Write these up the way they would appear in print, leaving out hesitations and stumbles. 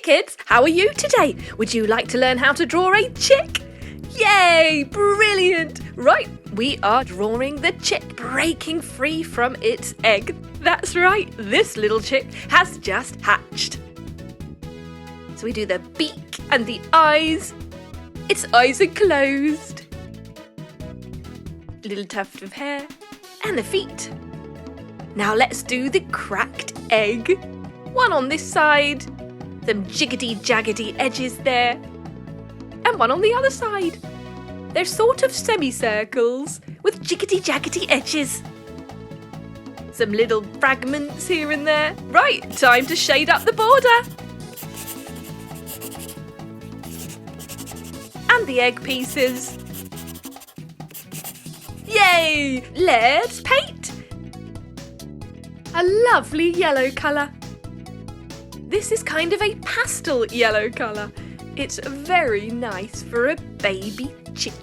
kids, how are you today? Would you like to learn how to draw a chick? Yay, brilliant! Right, we are drawing the chick breaking free from its egg. That's right, this little chick has just hatched. So we do the beak and the eyes. Its eyes are closed. Little tuft of hair and the feet. Now let's do the cracked egg. One on this side, some jiggity-jaggedy edges there, and one on the other side. They're sort of semicircles with jiggity-jaggedy edges. Some little fragments here and there. Right, time to shade up the border. And the egg pieces. Yay! Let's paint! A lovely yellow colour. This is kind of a pastel yellow colour. It's very nice for a baby chick.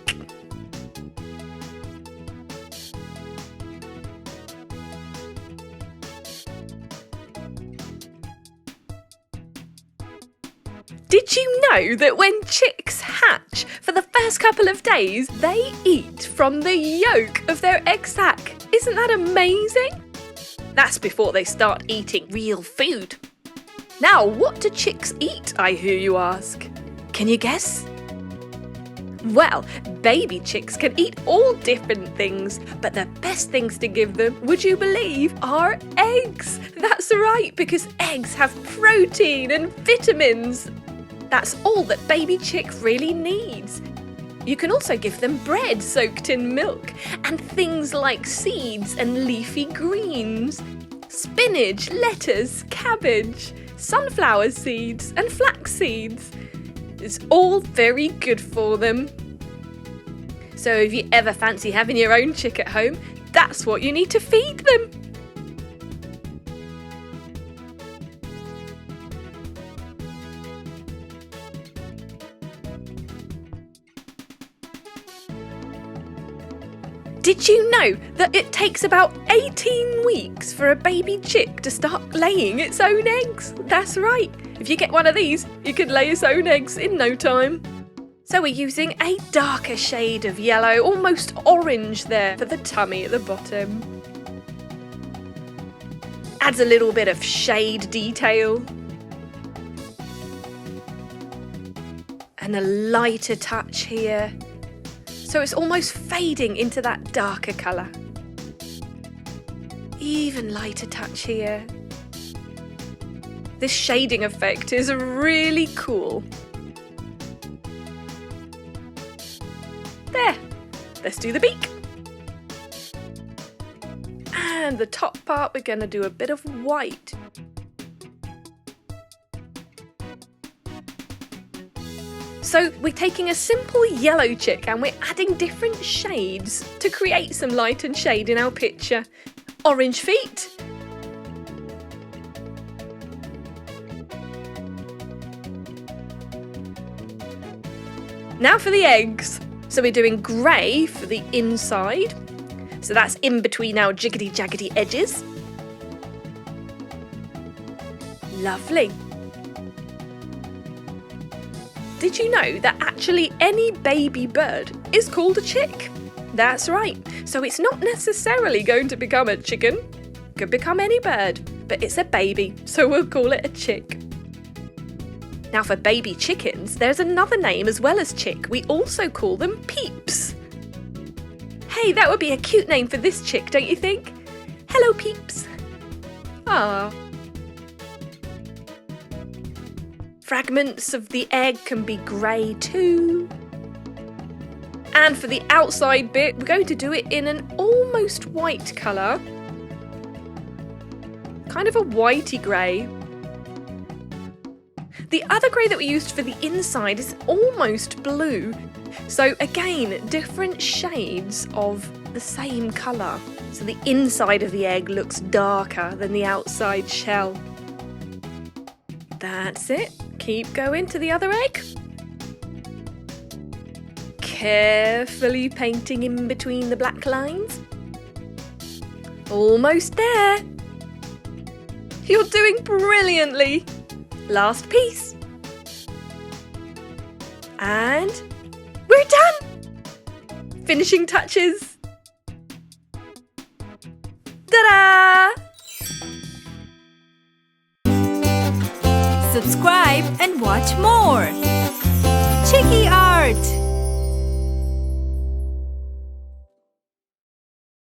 Did you know that when chicks hatch, for the first couple of days, they eat from the yolk of their egg sac? Isn't that amazing? That's before they start eating real food. Now, what do chicks eat, I hear you ask? Can you guess? Well, baby chicks can eat all different things, but the best things to give them, would you believe, are eggs. That's right, because eggs have protein and vitamins. That's all that baby chick really needs. You can also give them bread soaked in milk and things like seeds and leafy greens, spinach, lettuce, cabbage, sunflower seeds and flax seeds. It's all very good for them. So if you ever fancy having your own chick at home, that's what you need to feed them. Did you know that it takes about 18 weeks for a baby chick to start laying its own eggs? That's right. If you get one of these, you could lay its own eggs in no time. So we're using a darker shade of yellow, almost orange there, for the tummy at the bottom. Adds a little bit of shade detail. And a lighter touch here. So it's almost fading into that darker colour. Even lighter touch here. This shading effect is really cool. There, let's do the beak. And the top part, we're going to do a bit of white. So we're taking a simple yellow chick and we're adding different shades to create some light and shade in our picture. Orange feet. Now for the eggs. So we're doing grey for the inside. So that's in between our jiggity-jaggedy edges. Lovely. Did you know that actually any baby bird is called a chick? That's right. So it's not necessarily going to become a chicken. Could become any bird, but it's a baby, so we'll call it a chick. Now for baby chickens, there's another name as well as chick. We also call them peeps. Hey, that would be a cute name for this chick, don't you think? Hello, peeps. Ah. Fragments of the egg can be grey too. And for the outside bit, we're going to do it in an almost white colour. Kind of a whitey grey. The other grey that we used for the inside is almost blue. So again, different shades of the same colour. So the inside of the egg looks darker than the outside shell. That's it. Keep going to the other egg. Carefully painting in between the black lines. Almost there. You're doing brilliantly. Last piece. And we're done! Finishing touches. Ta-da! Subscribe and watch more. Chiki Art!